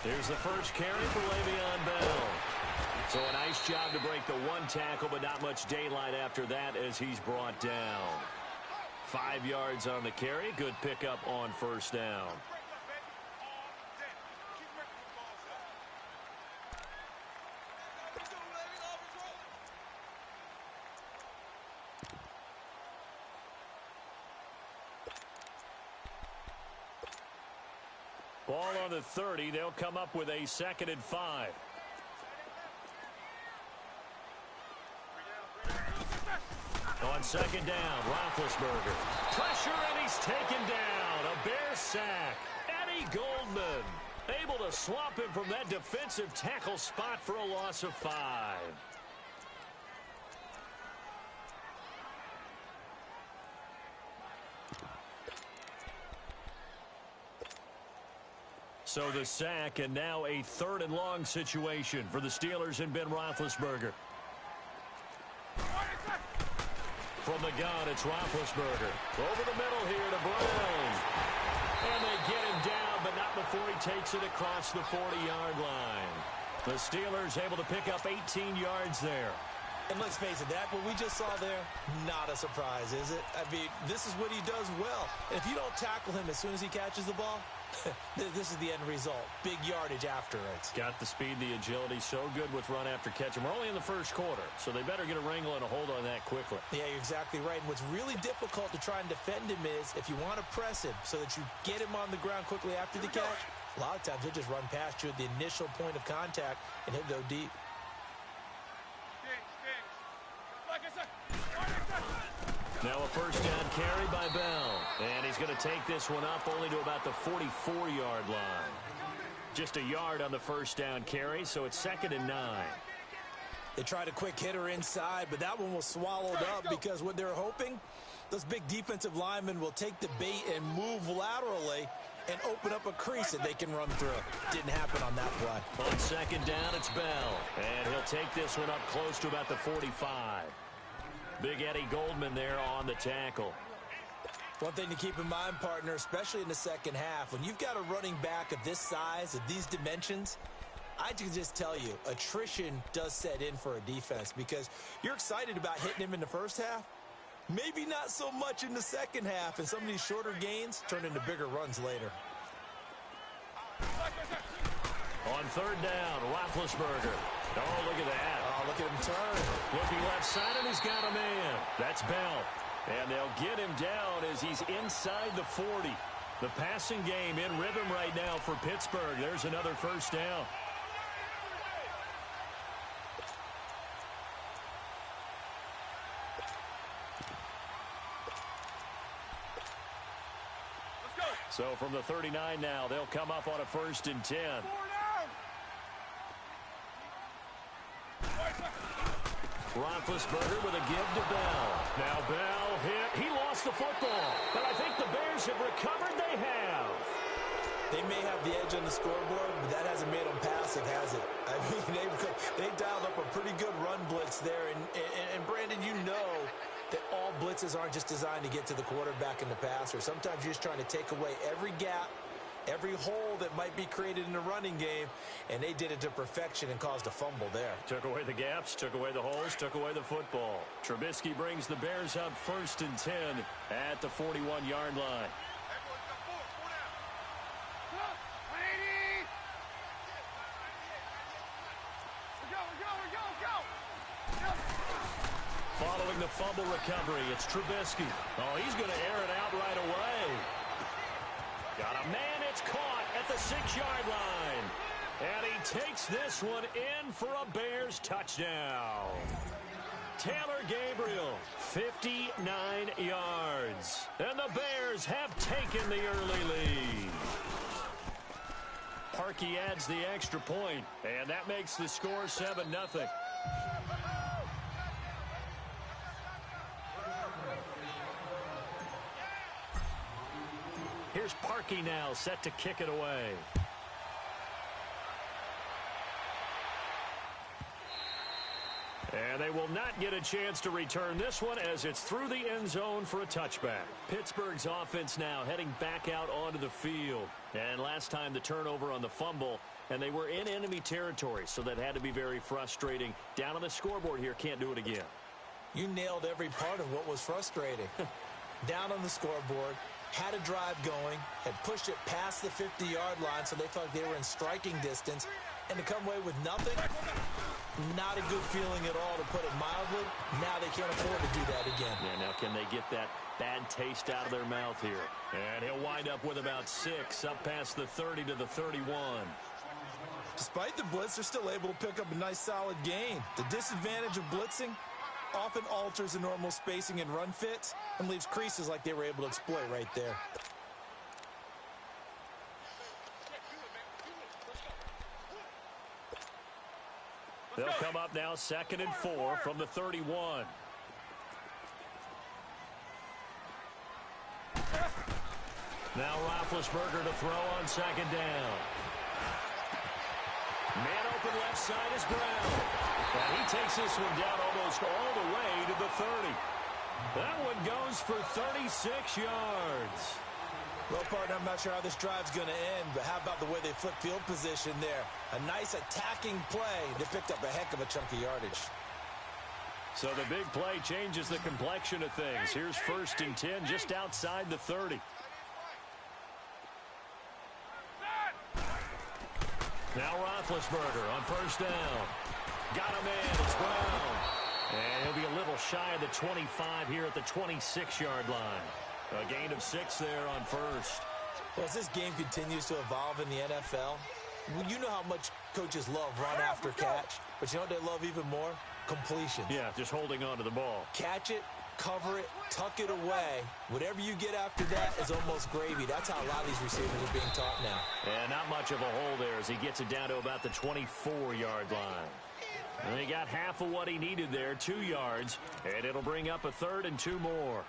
Here's the first carry for Le'Veon Bell. So a nice job to break the one tackle, but not much daylight after that as he's brought down. 5 yards on the carry. Good pickup on first down. Ball on the 30. They'll come up with a 2nd and 5. On 2nd down, Roethlisberger. Pressure, and he's taken down. A Bear sack. Eddie Goldman able to swap him from that defensive tackle spot for a loss of 5. So the sack, and now a 3rd and long situation for the Steelers and Ben Roethlisberger. From the gun, it's Roethlisberger. Over the middle here to Brown. And they get him down, but not before he takes it across the 40-yard line. The Steelers able to pick up 18 yards there. And let's face it, that what we just saw there, not a surprise, is it? I mean, this is what he does well. And if you don't tackle him as soon as he catches the ball, this is the end result. Big yardage afterwards. Got the speed, the agility, so good with run after catch. And we're only in the first quarter, so they better get a wrangle and a hold on that quickly. Yeah, you're exactly right. And what's really difficult to try and defend him is if you want to press him so that you get him on the ground quickly after the catch, a lot of times he'll just run past you at the initial point of contact, and he'll go deep. Now a first down carry by Bell. And he's going to take this one up only to about the 44-yard line. Just a yard on the first down carry, so it's 2nd and 9. They tried a quick hitter inside, but that one was swallowed up because what they're hoping, those big defensive linemen will take the bait and move laterally and open up a crease that they can run through. Didn't happen on that play. On 2nd down, it's Bell. And he'll take this one up close to about the 45. Big Eddie Goldman there on the tackle. One thing to keep in mind, partner, especially in the second half, when you've got a running back of this size, of these dimensions, I can just tell you, attrition does set in for a defense because you're excited about hitting him in the first half. Maybe not so much in the second half, and some of these shorter gains turn into bigger runs later. On 3rd down, Roethlisberger. Oh, look at that. Oh, look at him turn. Looking left side, and he's got a man. That's Bell. And they'll get him down as he's inside the 40. The passing game in rhythm right now for Pittsburgh. There's another first down. So from the 39 now, they'll come up on a 1st and 10. Roethlisberger with a give to Bell. Now Bell hit. He lost the football. But I think the Bears have recovered. They have. They may have the edge on the scoreboard, but that hasn't made them passive, has it? I mean, they dialed up a pretty good run blitz there. And Brandon, you know that all blitzes aren't just designed to get to the quarterback and the passer. Sometimes you're just trying to take away every gap, every hole that might be created in the running game, and they did it to perfection and caused a fumble there. Took away the gaps, took away the holes, took away the football. Trubisky brings the Bears up 1st and 10 at the 41-yard line. Following the fumble recovery, it's Trubisky. Oh, he's going to air it out right away. Got a man, it's caught at the 6-yard line. And he takes this one in for a Bears touchdown. Taylor Gabriel, 59 yards. And the Bears have taken the early lead. Parkey adds the extra point, and that makes the score 7-0. Here's Parkey now, set to kick it away. And they will not get a chance to return this one as it's through the end zone for a touchback. Pittsburgh's offense now heading back out onto the field. And last time the turnover on the fumble and they were in enemy territory, so that had to be very frustrating. Down on the scoreboard here, can't do it again. You nailed every part of what was frustrating. Down on the scoreboard, had a drive going, had pushed it past the 50-yard line, so they felt they were in striking distance, and to come away with nothing, not a good feeling at all, to put it mildly. Now they can't afford to do that again. Yeah, now can they get that bad taste out of their mouth here? And he'll wind up with about 6, up past the 30 to the 31. Despite the blitz, they're still able to pick up a nice, solid gain. The disadvantage of blitzing often alters the normal spacing and run fits and leaves creases like they were able to exploit right there. They'll come up now 2nd and 4 from the 31. Now Roethlisberger to throw on 2nd down. Man open left side is Brown. And he takes this one down almost all the way to the 30. That one goes for 36 yards. Well, partner, I'm not sure how this drive's going to end, but how about the way they flip field position there? A nice attacking play. They picked up a heck of a chunk of yardage. So the big play changes the complexion of things. Here's 1st and 10 just outside the 30. Now Roethlisberger on 1st down. Got a man. It's Brown. And he'll be a little shy of the 25 here at the 26-yard line. A gain of 6 there on 1st. Well, as this game continues to evolve in the NFL, you know how much coaches love run after catch, but you know what they love even more? Completion. Yeah, just holding on to the ball. Catch it, cover it, tuck it away. Whatever you get after that is almost gravy. That's how a lot of these receivers are being taught now. And not much of a hole there as he gets it down to about the 24-yard line. And he got half of what he needed there, 2 yards, and it'll bring up a 3rd and 2 more.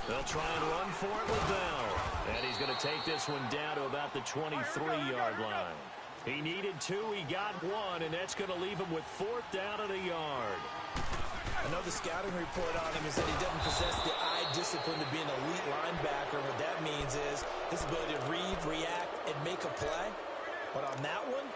They'll try and run for it with Bell. And he's going to take this one down to about the 23-yard line. He needed 2, he got 1, and that's going to leave him with 4th down and a yard. I know the scouting report on him is that he doesn't possess the eye discipline to be an elite linebacker. What that means is his ability to read, react, and make a play. But on that one,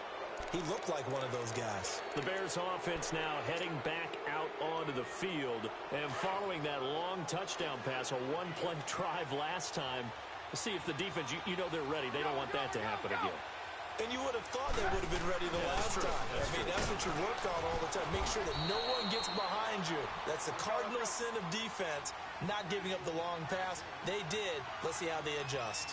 he looked like one of those guys. The Bears offense now heading back out onto the field. And following that long touchdown pass, a one-play drive last time, to see if the defense, you know they're ready. They don't want that to happen again. And you would have thought they would have been ready the last time. That's what you work on all the time. Make sure that no one gets behind you. That's the cardinal sin of defense, not giving up the long pass. They did. Let's see how they adjust.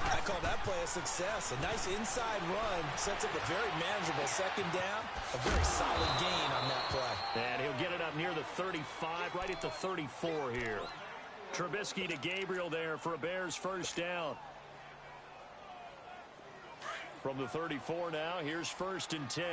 I call that play a success. A nice inside run sets up a very manageable 2nd down. A very solid gain on that play. And he'll get it up near the 35, right at the 34 here. Trubisky to Gabriel there for a Bears 1st down. From the 34 now, here's 1st and 10.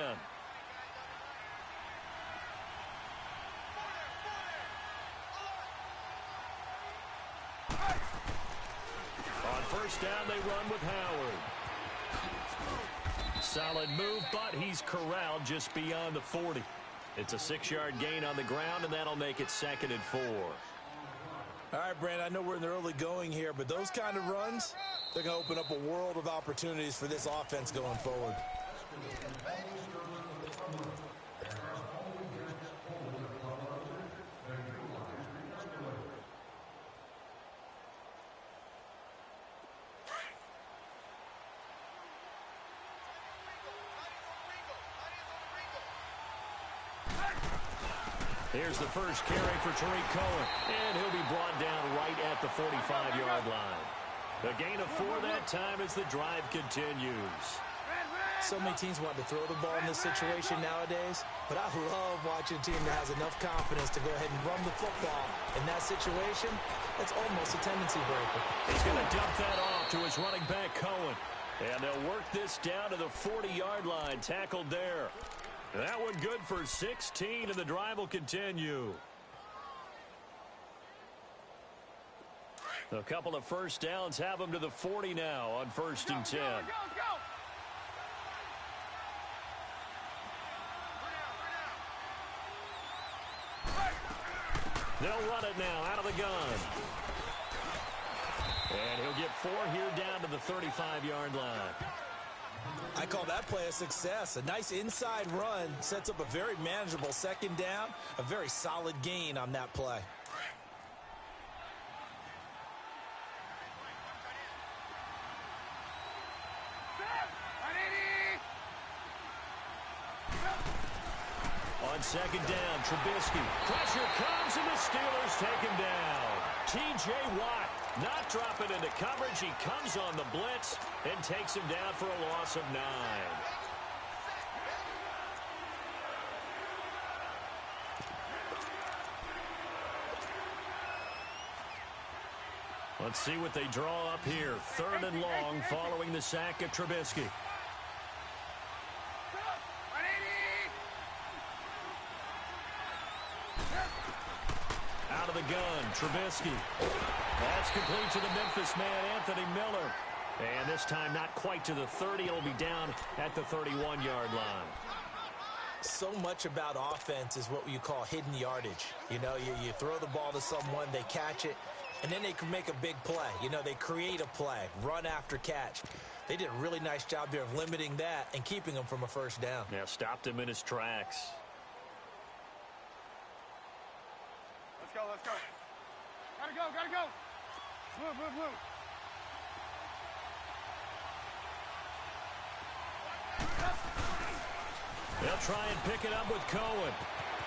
On 1st down, they run with Howard. Solid move, but he's corralled just beyond the 40. It's a 6-yard gain on the ground, and that'll make it 2nd and 4. All right, Brandon, I know we're in the early going here, but those kind of runs, they're going to open up a world of opportunities for this offense going forward. Here's the first carry for Tariq Cohen, and he'll be brought down right at the 45-yard line. A gain of 4 that time as the drive continues. So many teams want to throw the ball in this situation nowadays, but I love watching a team that has enough confidence to go ahead and run the football. In that situation, it's almost a tendency breaker. He's going to dump that off to his running back, Cohen. And they'll work this down to the 40-yard line, tackled there. That one good for 16, and the drive will continue. A couple of 1st downs have them to the 40 now on 1st and 10. They'll run it now out of the gun. And he'll get 4 here down to the 35-yard line. I call that play a success. A nice inside run sets up a very manageable second down, a very solid gain on that play. On second down, Trubisky. Pressure comes, and the Steelers take him down. T.J. Watt not dropping into coverage. He comes on the blitz and takes him down for a loss of 9. Let's see what they draw up here. 3rd and long following the sack of Trubisky. Out of the gun, Trubisky. That's complete to the Memphis man, Anthony Miller. And this time not quite to the 30. It'll be down at the 31-yard line. So much about offense is what you call hidden yardage. You know, you throw the ball to someone, they catch it, and then they can make a big play. You know, they create a play, run after catch. They did a really nice job there of limiting that and keeping him from a first down. Yeah, stopped him in his tracks. Let's go. Gotta go. Move. They'll try and pick it up with Cohen.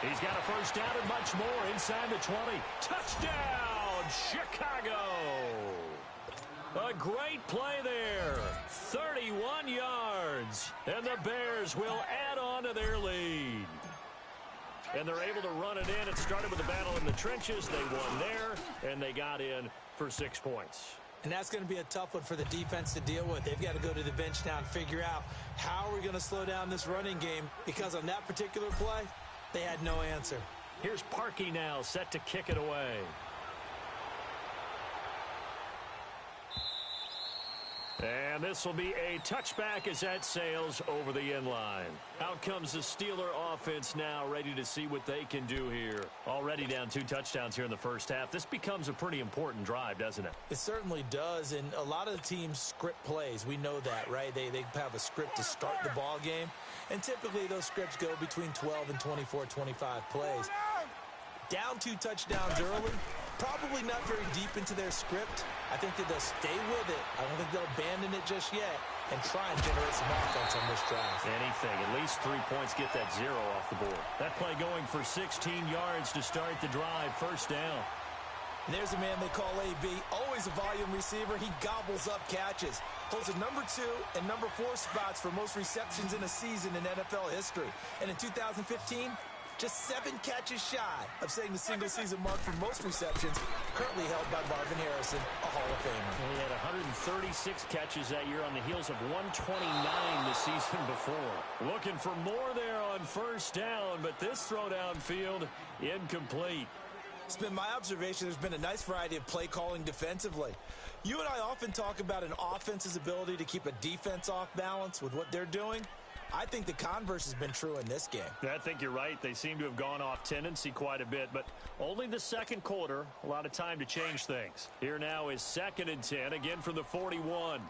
He's got a first down and much more inside the 20. Touchdown, Chicago! A great play there. 31 yards. And the Bears will add on to their lead. And they're able to run it in. It started with a battle in the trenches. They won there, and they got in for 6 points. And that's going to be a tough one for the defense to deal with. They've got to go to the bench now and figure out how are we going to slow down this running game, because on that particular play, they had no answer. Here's Parkey now, set to kick it away. And this will be a touchback as that sails over the end line. Out comes the Steeler offense now, ready to see what they can do here. Already down 2 touchdowns here in the first half. This becomes a pretty important drive, doesn't it? It certainly does, and a lot of the teams script plays. We know that, right? They have a script to start the ball game, and typically those scripts go between 12 and 24, 25 plays. Down 2 touchdowns early, probably not very deep into their script. I think that they'll stay with it. I don't think they'll abandon it just yet and try and generate some offense on this drive. Anything. At least 3 points, get that 0 off the board. That play going for 16 yards to start the drive. First down. And there's a man they call AB, always a volume receiver. He gobbles up catches. Holds a number 2 and number 4 spots for most receptions in a season in NFL history. And in 2015, just 7 catches shy of setting the single-season mark for most receptions, currently held by Marvin Harrison, a Hall of Famer. He had 136 catches that year on the heels of 129 the season before. Looking for more there on first down, but this throw downfield incomplete. It's been my observation there's been a nice variety of play calling defensively. You and I often talk about an offense's ability to keep a defense off balance with what they're doing. I think the converse has been true in this game. Yeah, I think you're right. They seem to have gone off tendency quite a bit, but only the second quarter. A lot of time to change things. Here now is 2nd and 10, again from the 41.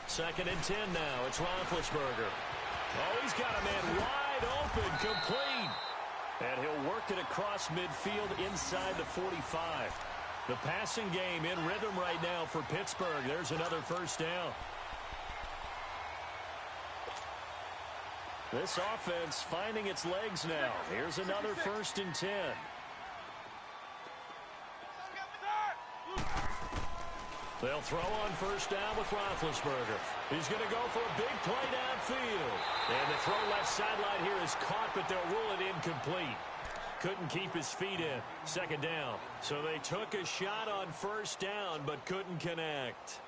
Second and 10 now. It's Roethlisberger. Oh, he's got a man wide open, complete. And he'll work it across midfield inside the 45. The passing game in rhythm right now for Pittsburgh. There's another first down. This offense finding its legs now. Here's another 1st and 10. They'll throw on first down with Roethlisberger. He's going to go for a big play downfield. And the throw left sideline here is caught, but they'll rule it incomplete. Couldn't keep his feet in. 2nd down. So they took a shot on first down, but couldn't connect.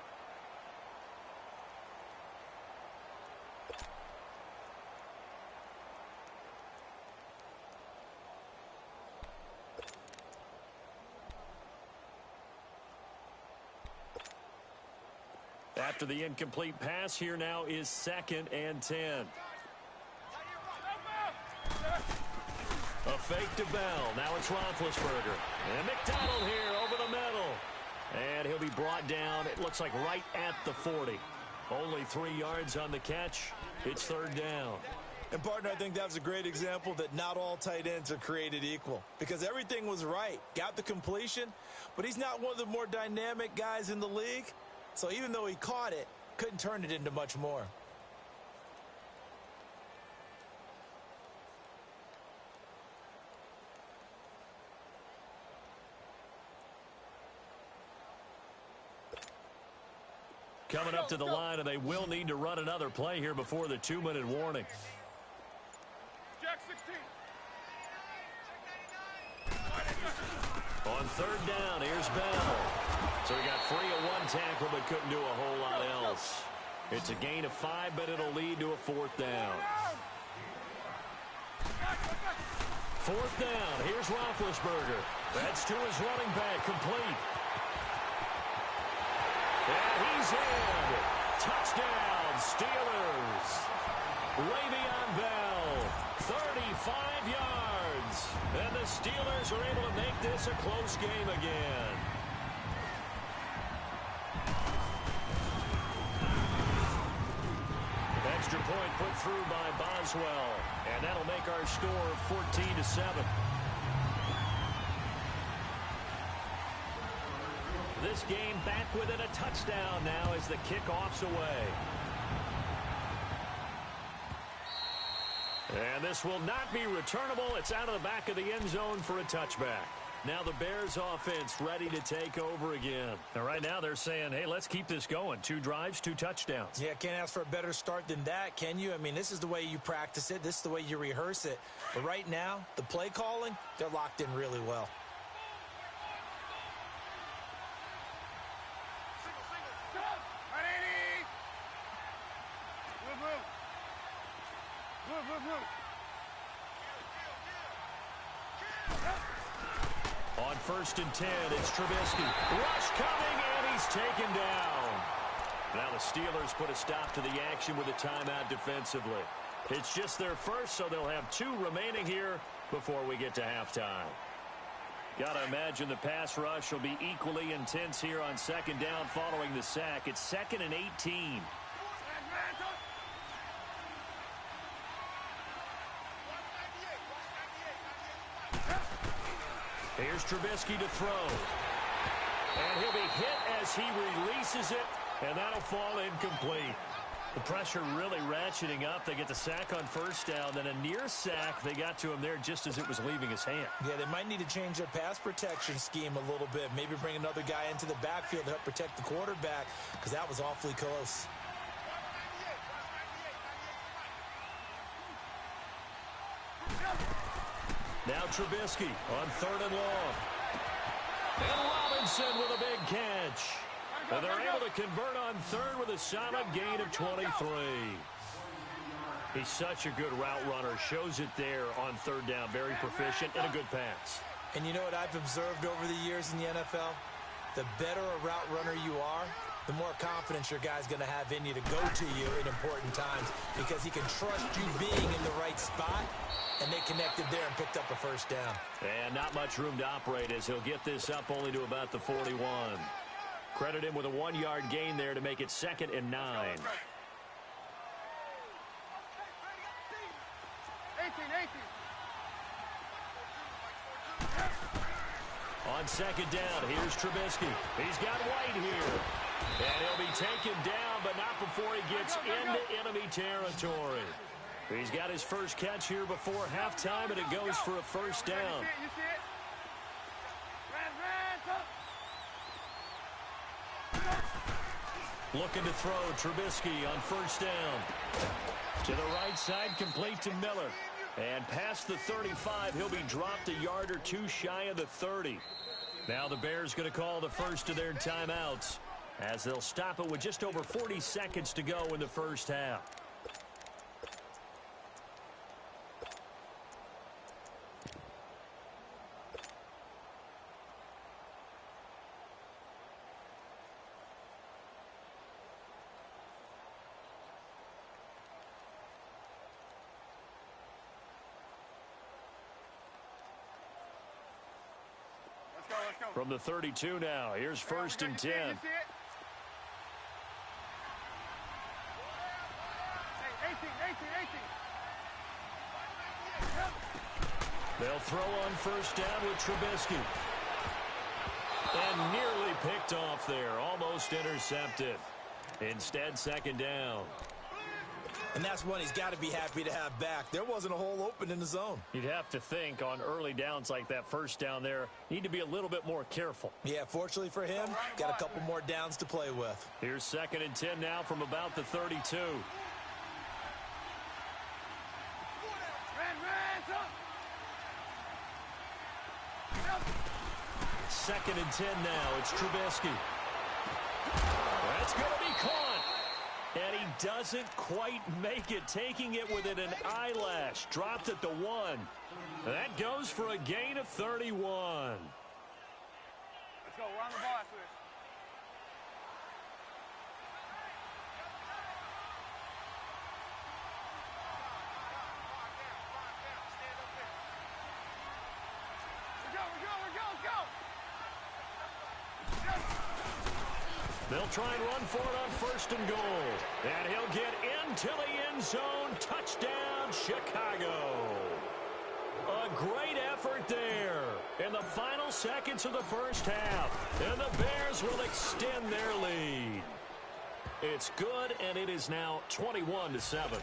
after the incomplete pass. Here now is 2nd and 10. A fake to Bell. Now it's Roethlisberger. And McDonald here over the middle. And he'll be brought down, it looks like right at the 40. Only 3 yards on the catch. It's 3rd down. And, partner, I think that was a great example that not all tight ends are created equal. Because everything was right. Got the completion, but he's not one of the more dynamic guys in the league. So even though he caught it, couldn't turn it into much more. Coming up to the line, and they will need to run another play here before the 2-minute warning. Jack 16. On 3rd down, here's Bell. So he got free of 1 tackle but couldn't do a whole lot else. It's a gain of 5, but it'll lead to a 4th down. 4th down, here's Roethlisberger. That's to his running back, complete. And he's in. Touchdown, Steelers. Le'Veon Bell, 35 yards. And the Steelers are able to make this a close game again. Extra point put through by Boswell. And that'll make our score 14-7. This game back within a touchdown now as the kickoff's away. And this will not be returnable. It's out of the back of the end zone for a touchback. Now the Bears offense ready to take over again. And right now they're saying, hey, let's keep this going. 2 drives, 2 touchdowns. Yeah, can't ask for a better start than that, can you? I mean, this is the way you practice it. This is the way you rehearse it. But right now, the play calling, they're locked in really well. On 1st and 10, it's Trubisky. Rush coming, and he's taken down. Now the Steelers put a stop to the action with a timeout defensively. It's just their first, so they'll have 2 remaining here before we get to halftime. Got to imagine the pass rush will be equally intense here on 2nd down following the sack. It's 2nd and 18. Here's Trubisky to throw. And he'll be hit as he releases it, and that'll fall incomplete. The pressure really ratcheting up. They get the sack on 1st down, then a near sack. They got to him there just as it was leaving his hand. Yeah, they might need to change their pass protection scheme a little bit. Maybe bring another guy into the backfield to help protect the quarterback, because that was awfully close. Now Trubisky on 3rd and long. And Robinson with a big catch. And they're able to convert on 3rd with a solid gain of 23. He's such a good route runner. Shows it there on 3rd down. Very proficient and a good pass. And you know what I've observed over the years in the NFL? The better a route runner you are, the more confidence your guy's going to have in you to go to you in important times, because he can trust you being in the right spot, and they connected there and picked up a 1st down. And not much room to operate as he'll get this up only to about the 41. Credit him with a 1-yard gain there to make it 2nd and 9. 18. On 2nd down, here's Trubisky. He's got White here. And he'll be taken down, but not before he gets into enemy territory. He's got his first catch here before halftime, and it goes for a 1st down. You see it? Looking to throw, Trubisky on 1st down. To the right side, complete to Miller. And past the 35, he'll be dropped a yard or 2 shy of the 30. Now the Bears going to call the first of their timeouts, as they'll stop it with just over 40 seconds to go in the 1st half. From the 32 now, here's first and 10. Hey, 18, 18. They'll throw on first down with Trubisky. And nearly picked off there, almost intercepted. Instead, second down. And that's one he's got to be happy to have back. There wasn't a hole open in the zone. You'd have to think on early downs like that first down there, need to be a little bit more careful. Yeah, fortunately for him, got a couple more downs to play with. Here's second and 10 now from about the 32. Second and 10 now. It's Trubisky. That's going to be caught. And he doesn't quite make it, taking it within an eyelash. Dropped at the 1. That goes for a gain of 31. Let's go. We're on the ball after this. They'll try and run for it on first and goal. And he'll get into the end zone. Touchdown, Chicago. A great effort there in the final seconds of the first half. And the Bears will extend their lead. It's good, and it is now 21-7.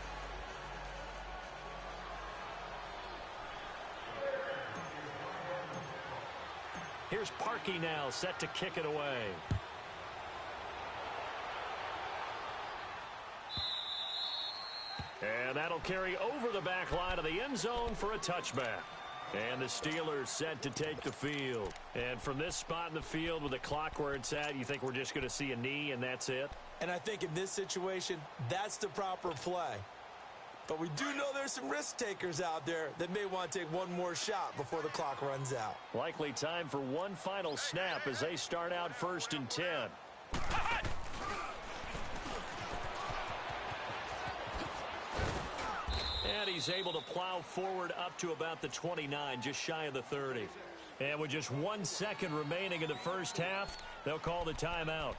Here's Parkey now, set to kick it away. And that'll carry over the back line of the end zone for a touchback. And the Steelers set to take the field. And from this spot in the field with the clock where it's at, you think we're just going to see a knee and that's it? And I think in this situation, that's the proper play. But we do know there's some risk takers out there that may want to take one more shot before the clock runs out. Likely time for one final snap as they start out first and 10. And he's able to plow forward up to about the 29, just shy of the 30. And with just 1 second remaining in the first half, they'll call the timeout.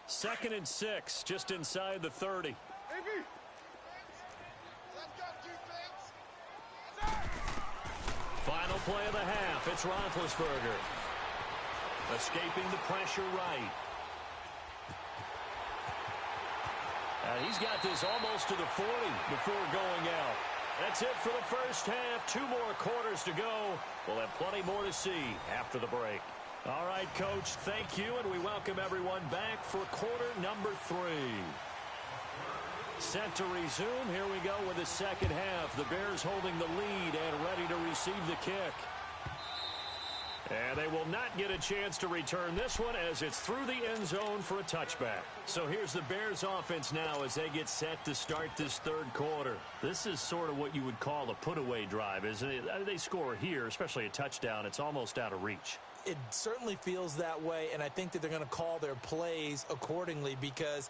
Second and 6, just inside the 30. Final play of the half. It's Roethlisberger. Escaping the pressure right. And he's got this almost to the 40 before going out. That's it for the first half. 2 more quarters to go. We'll have plenty more to see after the break. All right, Coach, thank you, and we welcome everyone back for quarter number 3. Set to resume. Here we go with the second half. The Bears holding the lead and ready to receive the kick. And they will not get a chance to return this one as it's through the end zone for a touchback. So here's the Bears offense now as they get set to start this third quarter. This is sort of what you would call a put-away drive, isn't it? They score here, especially a touchdown. It's almost out of reach. It certainly feels that way, and I think that they're going to call their plays accordingly because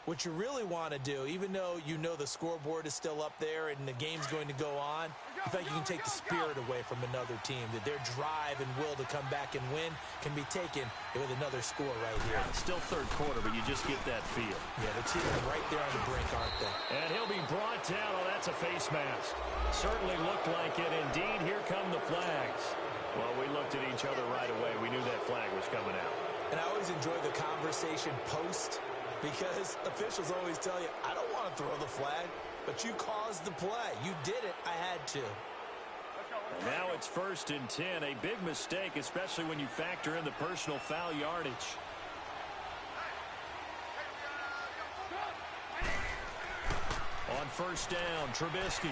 what you really want to do, even though you know the scoreboard is still up there and the game's going to go on, in fact, you can take the spirit away from another team, that their drive and will to come back and win can be taken with another score right here. Still third quarter, but you just get that feel. Yeah, the team is right there on the brink, aren't they? And he'll be brought down. Oh, that's a face mask. Certainly looked like it. Indeed, here come the flags. Well, we looked at each other right away. We knew that flag was coming out. And I always enjoy the conversation post because officials always tell you, I don't want to throw the flag, but you caused the play. You did it. I had to. Now it's first and 10. A big mistake, especially when you factor in the personal foul yardage. On first down, Trubisky.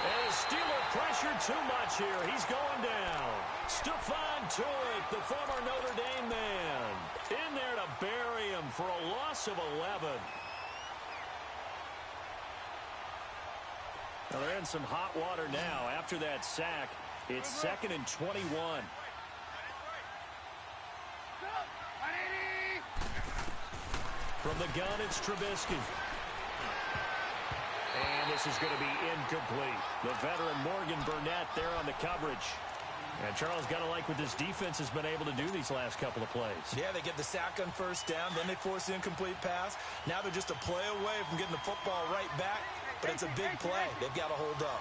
And Steeler pressure too much here. He's going down. Stephon Tuitt, the former Notre Dame man, in there to bury him for a loss of 11. Well, they're in some hot water now. After that sack, it's 2nd and 21. From the gun, it's Trubisky. And this is going to be incomplete. The veteran Morgan Burnett there on the coverage. And Charles, got to like what this defense has been able to do these last couple of plays. Yeah, they get the sack on first down, then they force the incomplete pass. Now they're just a play away from getting the football right back, but it's a big play. They've got to hold up.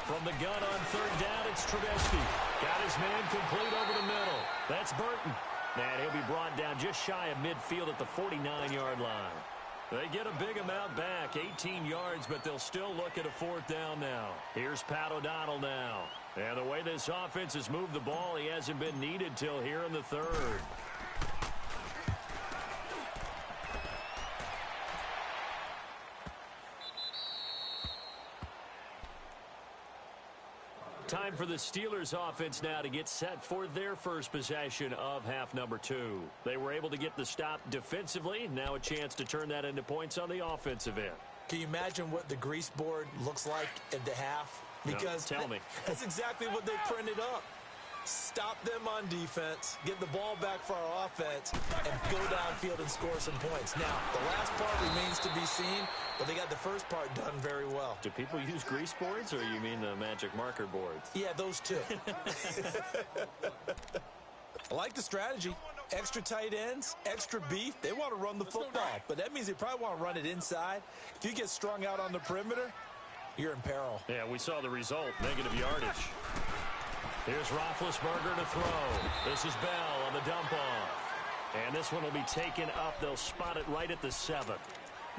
From the gun on 3rd down, it's Trubisky. Got his man complete over the middle. That's Burton. And he'll be brought down just shy of midfield at the 49-yard line. They get a big amount back, 18 yards, but they'll still look at a 4th down now. Here's Pat O'Donnell now. And the way this offense has moved the ball, he hasn't been needed till here in the 3rd. Time for the Steelers offense now to get set for their first possession of half number 2. They were able to get the stop defensively. Now a chance to turn that into points on the offensive end. Can you imagine what the grease board looks like at the half? Because no, tell me. That's exactly what they printed up. Stop them on defense, get the ball back for our offense, and go downfield and score some points. Now, the last part remains to be seen, but they got the first part done very well. Do people use grease boards, or you mean the magic marker boards? Yeah, those two. I like the strategy. Extra tight ends, extra beef. They want to run the football, but that means they probably want to run it inside. If you get strung out on the perimeter, you're in peril. Yeah, we saw the result, negative yardage. Here's Roethlisberger to throw. This is Bell on the dump-off. And this one will be taken up. They'll spot it right at the 7.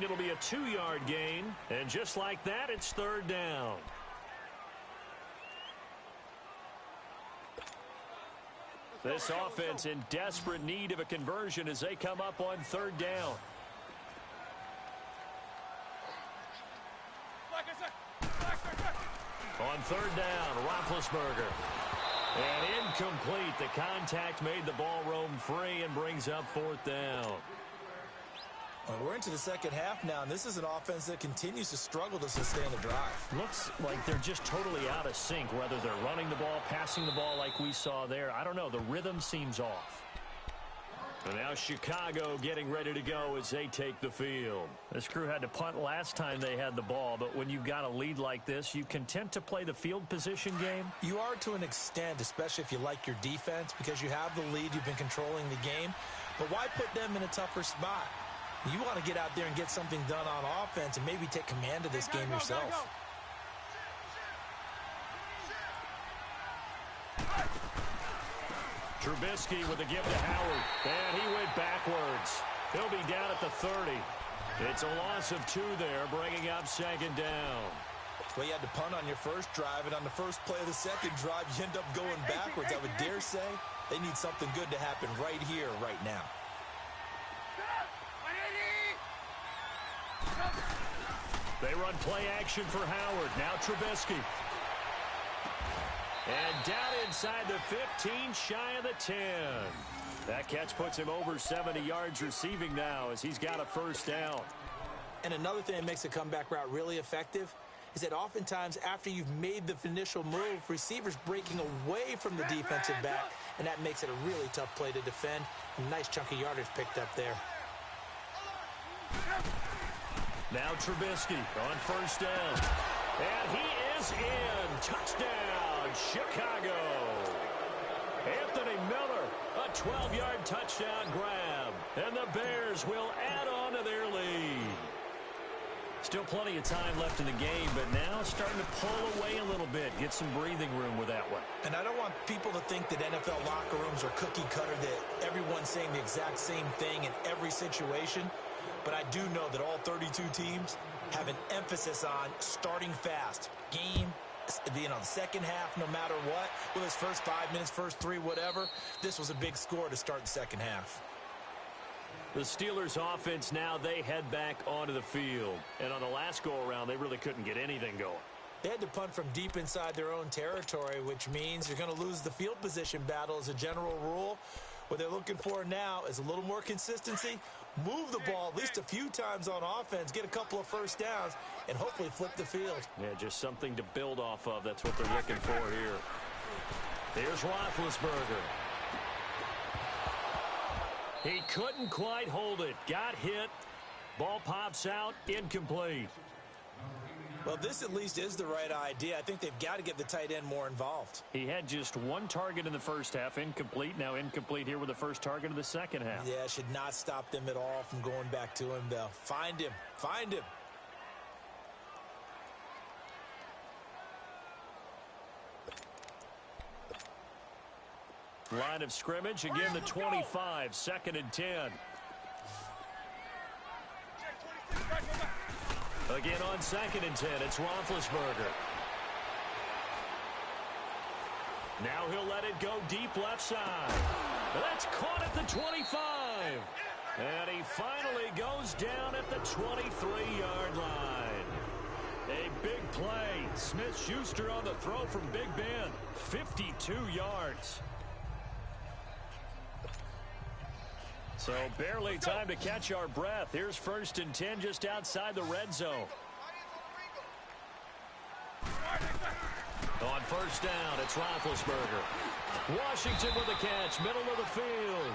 It'll be a 2-yard gain. And just like that, it's 3rd down. This offense in desperate need of a conversion as they come up on 3rd down. On 3rd down, Roethlisberger. And incomplete. The contact made the ball roam free and brings up 4th down. Well, we're into the second half now, and this is an offense that continues to struggle to sustain a drive. Looks like they're just totally out of sync, whether they're running the ball, passing the ball like we saw there. I don't know. The rhythm seems off. And now Chicago getting ready to go as they take the field. This crew had to punt last time they had the ball, but when you've got a lead like this, you content to play the field position game? You are to an extent, especially if you like your defense, because you have the lead, you've been controlling the game. But why put them in a tougher spot? You want to get out there and get something done on offense and maybe take command of this game yourself. Trubisky with a give to Howard. And he went backwards. He'll be down at the 30. It's a loss of 2 there, bringing up 2nd down. Well, you had to punt on your first drive, and on the first play of the second drive, you end up going backwards. I would dare say they need something good to happen right here, right now. They run play action for Howard. Now Trubisky. And down inside the 15, shy of the 10. That catch puts him over 70 yards receiving now as he's got a 1st down. And another thing that makes a comeback route really effective is that oftentimes after you've made the initial move, receivers breaking away from the defensive back, and that makes it a really tough play to defend. A nice chunk of yardage picked up there. Now Trubisky on 1st down. And he is in. Touchdown, Chicago. Anthony Miller, a 12-yard touchdown grab. And the Bears will add on to their lead. Still plenty of time left in the game, but now starting to pull away a little bit. Get some breathing room with that one. And I don't want people to think that NFL locker rooms are cookie cutter, that everyone's saying the exact same thing in every situation. But I do know that all 32 teams have an emphasis on starting fast. Game, the second half, no matter what. Whether it's first 5 minutes, first 3, whatever. This was a big score to start the second half. The Steelers offense now, they head back onto the field. And on the last go-around, they really couldn't get anything going. They had to punt from deep inside their own territory, which means you're going to lose the field position battle as a general rule. What they're looking for now is a little more consistency, move the ball at least a few times on offense, get a couple of first downs, and hopefully flip the field. Yeah, just something to build off of. That's what they're looking for here. Here's Roethlisberger. He couldn't quite hold it. Got hit. Ball pops out. Incomplete. Well, this at least is the right idea. I think they've got to get the tight end more involved. He had just one target in the first half, incomplete. Now incomplete here with the first target of the second half. Yeah, should not stop them at all from going back to him, though. Find him. Find him. Line of scrimmage, again the 25, 2nd and 10. Again on 2nd and 10, it's Roethlisberger. Now he'll let it go deep left side. That's caught at the 25. And he finally goes down at the 23-yard line. A big play. Smith-Schuster on the throw from Big Ben. 52 yards. So barely time to catch our breath. Here's 1st and 10 just outside the red zone. On 1st down, it's Roethlisberger. Washington with a catch, middle of the field.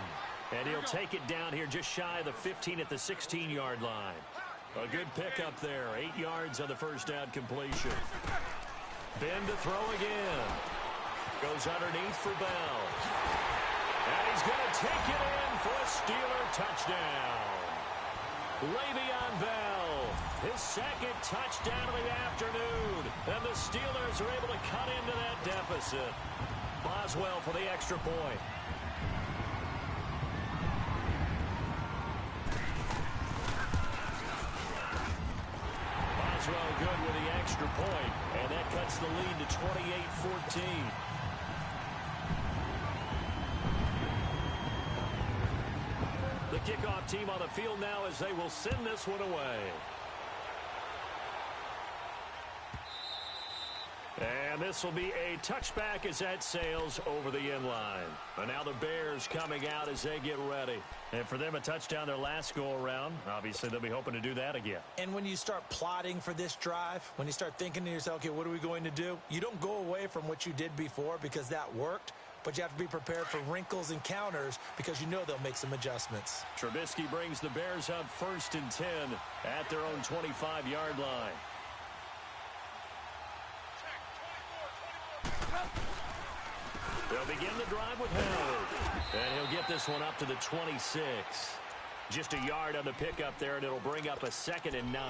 And he'll take it down here just shy of the 15 at the 16-yard line. A good pickup there. 8 yards on the 1st down completion. Ben to throw again. Goes underneath for Bell. And he's going to take it in for a Steeler touchdown. Le'Veon Bell, his 2nd touchdown of the afternoon. And the Steelers are able to cut into that deficit. Boswell for the extra point. Boswell good with the extra point, and that cuts the lead to 28-14. The kickoff team on the field now as they will send this one away. And this will be a touchback as that sails over the end line. And now the Bears coming out as they get ready. And for them, a touchdown their last go-around. Obviously, they'll be hoping to do that again. And when you start plotting for this drive, when you start thinking to yourself, okay, what are we going to do? You don't go away from what you did before because that worked. But you have to be prepared for wrinkles and counters because you know they'll make some adjustments. Trubisky brings the Bears up 1st and 10 at their own 25-yard line. They'll begin the drive with Howard. And he'll get this one up to the 26. Just a yard on the pickup there, and it'll bring up a 2nd and 9.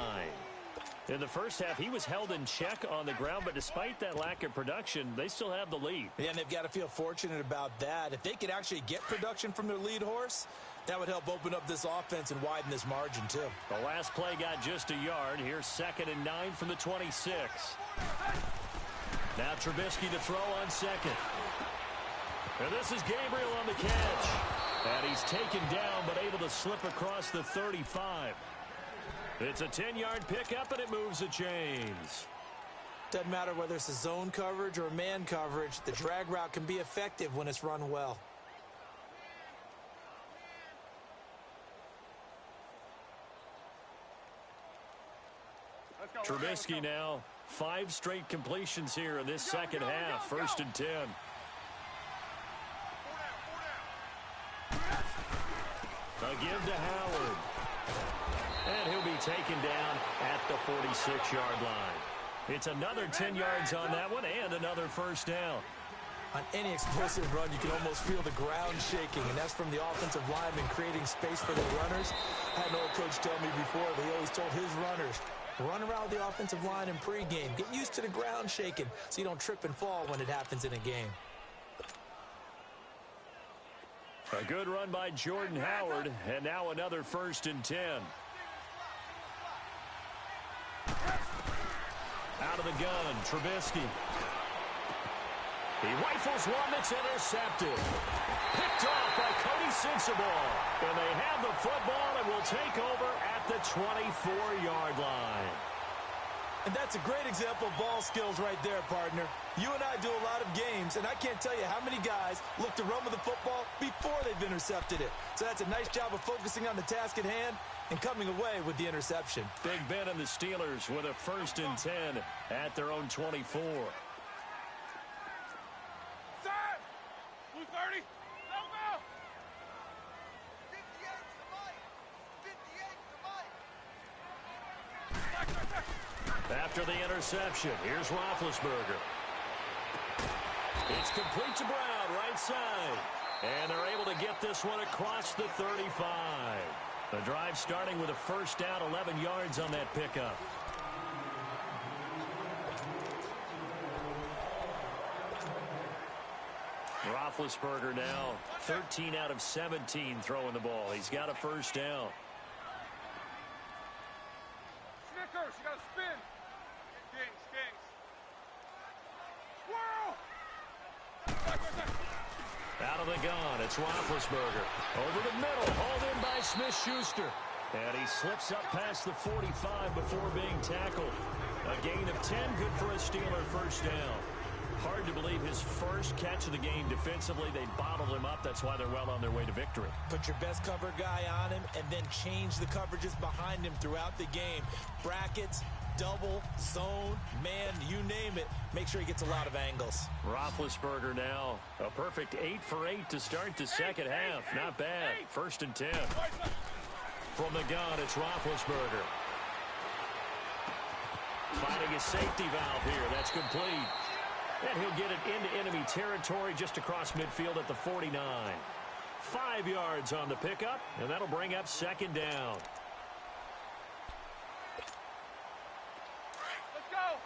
In the first half, he was held in check on the ground, but despite that lack of production, they still have the lead. Yeah, and they've got to feel fortunate about that. If they could actually get production from their lead horse, that would help open up this offense and widen this margin, too. The last play got just a yard. Here's 2nd and 9 from the 26. Now Trubisky to throw on 2nd. And this is Gabriel on the catch. And he's taken down, but able to slip across the 35. It's a 10-yard pickup, and it moves the chains. Doesn't matter whether it's a zone coverage or a man coverage. The drag route can be effective when it's run well. Trubisky now, 5 straight completions here in this second half. 1st and 10. A give to Howard. And he'll be taken down at the 46-yard line. It's another 10 yards on that one and another 1st down. On any explosive run, you can almost feel the ground shaking, and that's from the offensive linemen creating space for their runners. I had an old coach tell me before, but he always told his runners, run around the offensive line in pregame. Get used to the ground shaking so you don't trip and fall when it happens in a game. A good run by Jordan Howard, and now another 1st and 10. Out of the gun, Trubisky. He rifles one that's intercepted. Picked off by Cody Sensabaugh. And they have the football and will take over at the 24-yard line. And that's a great example of ball skills right there, partner. You and I do a lot of games, and I can't tell you how many guys look to run with the football before they have intercepted it. So that's a nice job of focusing on the task at hand and coming away with the interception. Big Ben and the Steelers with a 1st and 10 at their own 24. Set! Blue 30. Go, go! 58 to Mike. 58 to Mike. After the interception, here's Roethlisberger. It's complete to Brown, right side. And they're able to get this one across the 35. The drive starting with a 1st down, 11 yards on that pickup. Roethlisberger now 13 out of 17 throwing the ball. He's got a 1st down. Snickers, you gotta spin. Kings, Kings. Swirl! Out of the gun, it's Roethlisberger. Over the middle, hauled in by Smith-Schuster. And he slips up past the 45 before being tackled. A gain of 10, good for a Steeler 1st down. Hard to believe his first catch of the game defensively. They bottled him up. That's why they're well on their way to victory. Put your best cover guy on him and then change the coverages behind him throughout the game. Brackets, double, zone, man, you name it. Make sure he gets a lot of angles. Roethlisberger now a perfect 8 for 8 to start the second half. Not bad. 1st and 10. From the gun, it's Roethlisberger. Finding a safety valve here. That's complete. And he'll get it into enemy territory just across midfield at the 49. 5 yards on the pickup, and that'll bring up 2nd down. Let's go!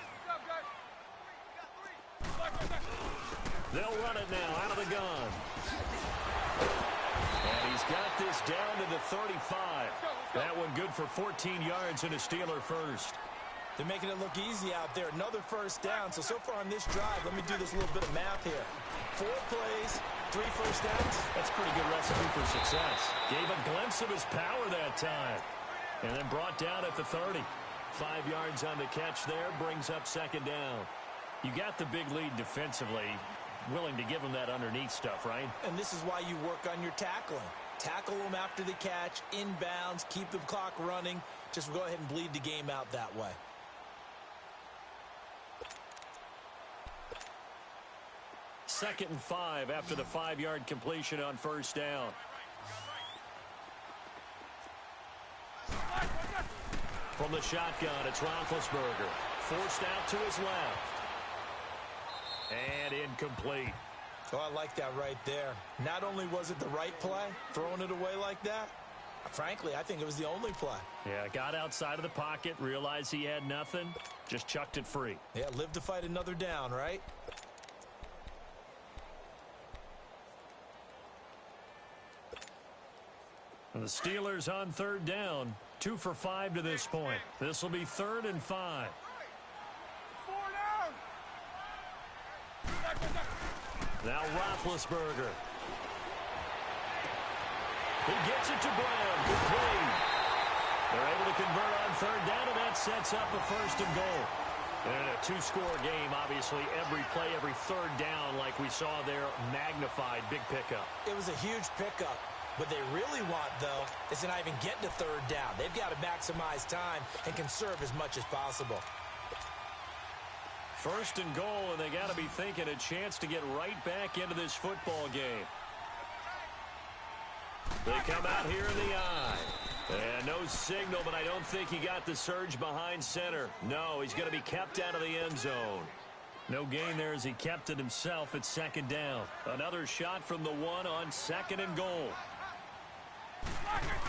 Good job, guys. They'll run it now out of the gun. And he's got this down to the 35. That one good for 14 yards and a Steeler 1st. They're making it look easy out there. Another 1st down. So far on this drive, let me do this little bit of math here. 4 plays, 3 1st downs. That's a pretty good recipe for success. Gave a glimpse of his power that time. And then brought down at the 30. 5 yards on the catch there. Brings up 2nd down. You got the big lead defensively. Willing to give him that underneath stuff, right? And this is why you work on your tackling. Tackle them after the catch, inbounds, keep the clock running. Just go ahead and bleed the game out that way. 2nd and 5 after the 5-yard completion on 1st down. From the shotgun, it's Roethlisberger. Forced out to his left. And incomplete. Oh, I like that right there. Not only was it the right play, throwing it away like that, frankly, I think it was the only play. Yeah, got outside of the pocket, realized he had nothing, just chucked it free. Yeah, live to fight another down, right? And the Steelers on 3rd down, 2 for 5 to this point. This will be 3rd and 5. 4 down! Now Roethlisberger. He gets it to Brown. Good play. They're able to convert on 3rd down, and that sets up a 1st and goal. And a 2-score game, obviously, every play, every 3rd down, like we saw there, magnified, big pickup. It was a huge pickup. What they really want, though, is to not even get to 3rd down. They've got to maximize time and conserve as much as possible. 1st and goal, and they got to be thinking a chance to get right back into this football game. They come out here in the eye. And no signal, but I don't think he got the surge behind center. No, he's going to be kept out of the end zone. No gain there as he kept it himself at 2nd down. Another shot from the 1 on 2nd and goal.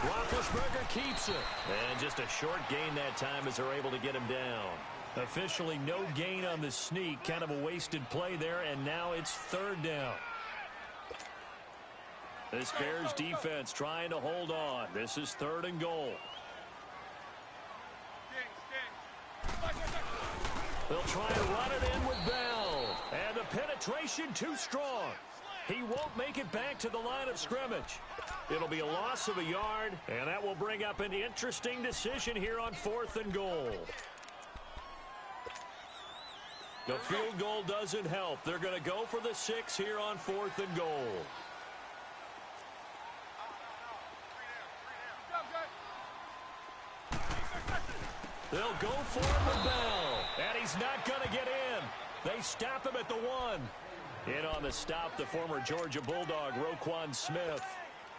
Roethlisberger keeps it. And just a short gain that time as they're able to get him down. Officially no gain on the sneak. Kind of a wasted play there, and now it's 3rd down. This Bears defense trying to hold on. This is 3rd and goal. They'll try and run it in with Bell. And the penetration too strong. He won't make it back to the line of scrimmage. It'll be a loss of a yard, and that will bring up an interesting decision here on 4th and goal. The field goal doesn't help. They're going to go for the 6 here on 4th and goal. They'll go for him with Bell, and he's not going to get in. They stop him at the 1. In on the stop, the former Georgia Bulldog, Roquan Smith.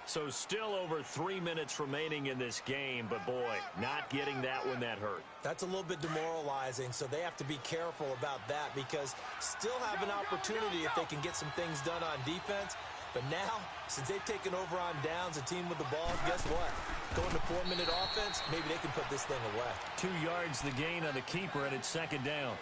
So still over 3 minutes remaining in this game, but boy, not getting that one that hurt. That's a little bit demoralizing, so they have to be careful about that because still have an opportunity if they can get some things done on defense. But now, since they've taken over on downs, a team with the ball, guess what? Going to 4-minute offense, maybe they can put this thing away. 2 yards the gain on the keeper, and it's 2nd down.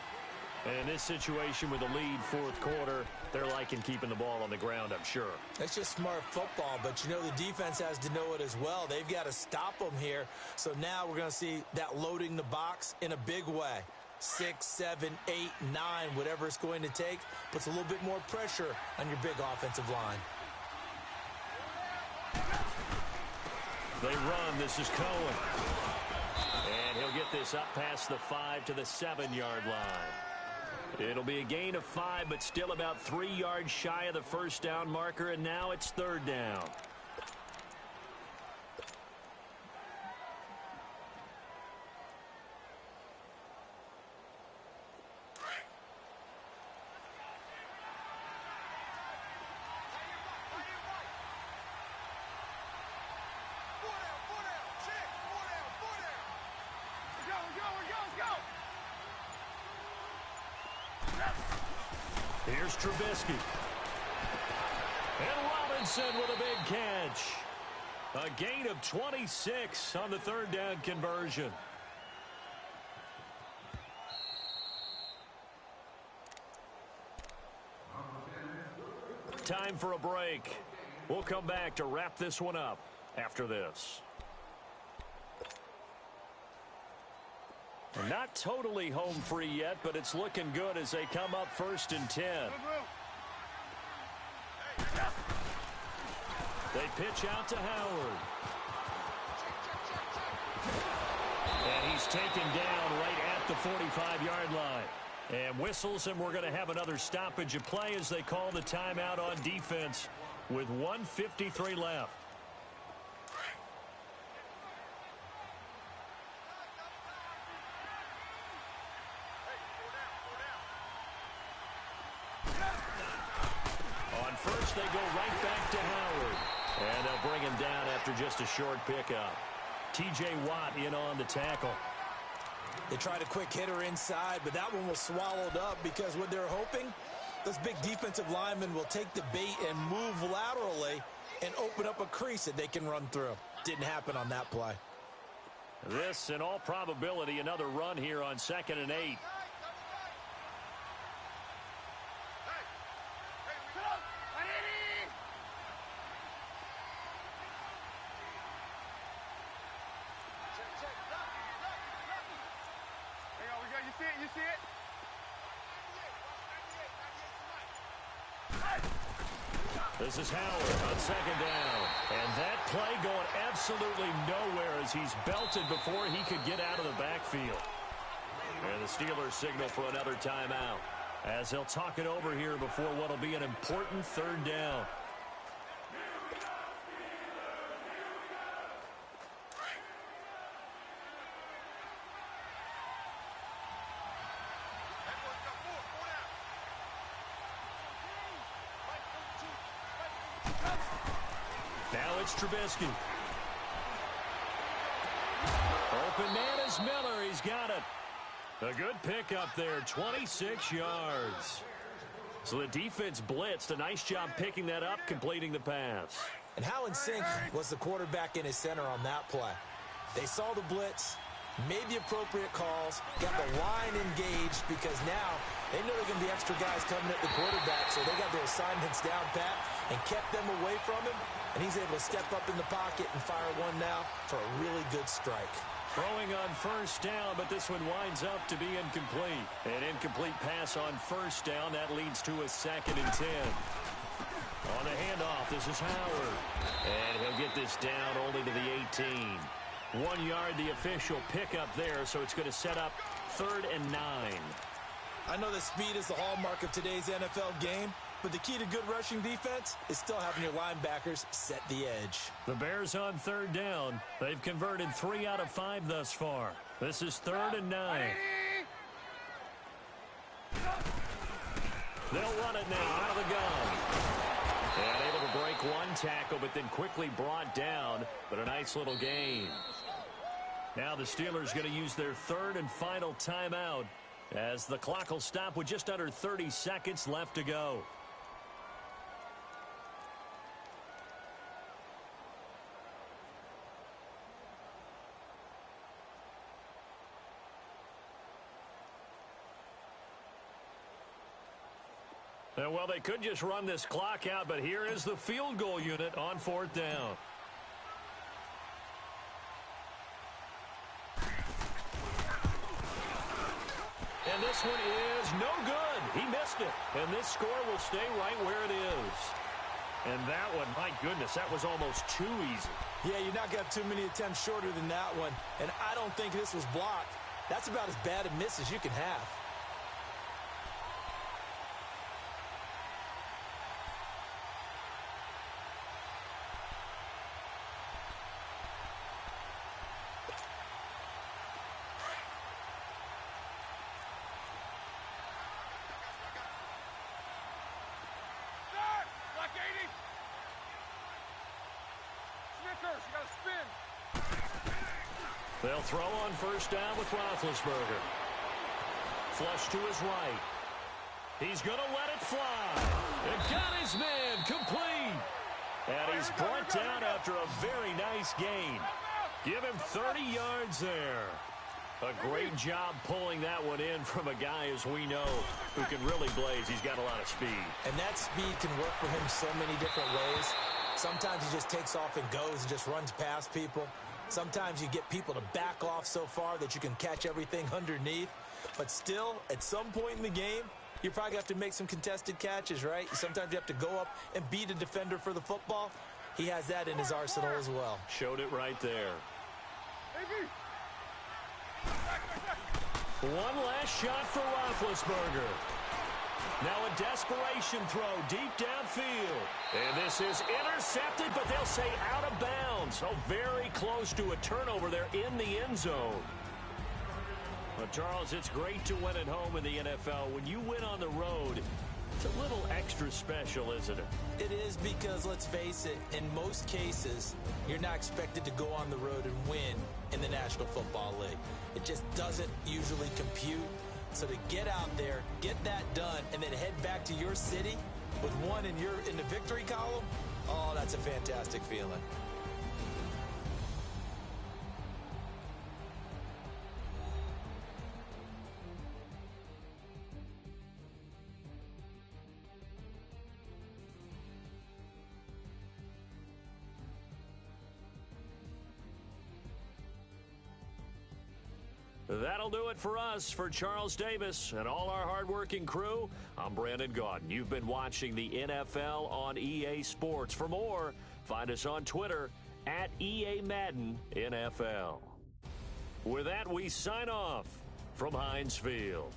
And in this situation with the lead 4th quarter, they're liking keeping the ball on the ground, I'm sure. It's just smart football, but you know the defense has to know it as well. They've got to stop them here. So now we're going to see that loading the box in a big way. 6, 7, 8, 9, whatever it's going to take, puts a little bit more pressure on your big offensive line. They run. This is Cohen. And he'll get this up past the 5 to the 7-yard line. It'll be a gain of 5, but still about 3 yards shy of the first down marker, and now it's 3rd down. Here's Trubisky. And Robinson with a big catch. A gain of 26 on the 3rd down conversion. Time for a break. We'll come back to wrap this one up after this. Not totally home free yet, but it's looking good as they come up 1st and 10. They pitch out to Howard. And he's taken down right at the 45-yard line. And whistles, and we're going to have another stoppage of play as they call the timeout on defense with 1:53 left. First, they go right back to Howard. And they'll bring him down after just a short pickup. T.J. Watt in on the tackle. They tried a quick hitter inside, but that one was swallowed up because what they're hoping, those big defensive linemen will take the bait and move laterally and open up a crease that they can run through. Didn't happen on that play. This, in all probability, another run here on 2nd and 8. You see it? This is Howard on 2nd down. And that play going absolutely nowhere as he's belted before he could get out of the backfield. And the Steelers signal for another timeout as they'll talk it over here before what will be an important 3rd down. Now it's Trubisky. Open man is Miller. He's got it. A good pickup there, 26 yards. So the defense blitzed. A nice job picking that up, completing the pass. And how in sync was the quarterback in his center on that play? They saw the blitz, made the appropriate calls, got the line engaged because now they know there are going to be extra guys coming at the quarterback, so they got their assignments down pat and kept them away from him, and he's able to step up in the pocket and fire one now for a really good strike. Throwing on 1st down, but this one winds up to be incomplete. An incomplete pass on 1st down. That leads to a 2nd and 10. On the handoff, this is Howard. And he'll get this down only to the 18. 1 yard, the official pickup there, so it's going to set up 3rd and 9. I know that speed is the hallmark of today's NFL game, but the key to good rushing defense is still having your linebackers set the edge. The Bears on third down. They've converted 3 out of 5 thus far. This is 3rd and 9. They'll run it now out of the gun. And able to break one tackle, but then quickly brought down. But a nice little gain. Now the Steelers going to use their 3rd and final timeout as the clock will stop with just under 30 seconds left to go. Well, they could just run this clock out, but here is the field goal unit on 4th down. And this one is no good. He missed it. And this score will stay right where it is. And that one, my goodness, that was almost too easy. Yeah, you're not going to have too many attempts shorter than that one. And I don't think this was blocked. That's about as bad a miss as you can have. They'll throw on 1st down with Roethlisberger. Flush to his right. He's going to let it fly. And got his man complete. And he's brought down after a very nice gain. Give him 30 yards there. A great job pulling that one in from a guy, as we know, who can really blaze. He's got a lot of speed. And that speed can work for him so many different ways. Sometimes he just takes off and goes and just runs past people. Sometimes you get people to back off so far that you can catch everything underneath. But still, at some point in the game, you probably have to make some contested catches, right? Sometimes you have to go up and beat a defender for the football. He has that in his arsenal as well. Showed it right there. One last shot for Roethlisberger. Now a desperation throw deep downfield. And this is intercepted, but they'll say out of bounds. So very close to a turnover there in the end zone. But Charles, it's great to win at home in the NFL. When you win on the road, it's a little extra special, isn't it? It is, because, let's face it, in most cases, you're not expected to go on the road and win in the National Football League. It just doesn't usually compute. So to get out there, get that done, and then head back to your city with one in the victory column, oh, that's a fantastic feeling. That'll do it for us. For Charles Davis and all our hardworking crew, I'm Brandon Gaudin. You've been watching the NFL on EA Sports. For more, find us on Twitter at EA Madden NFL. With that, we sign off from Heinz Field.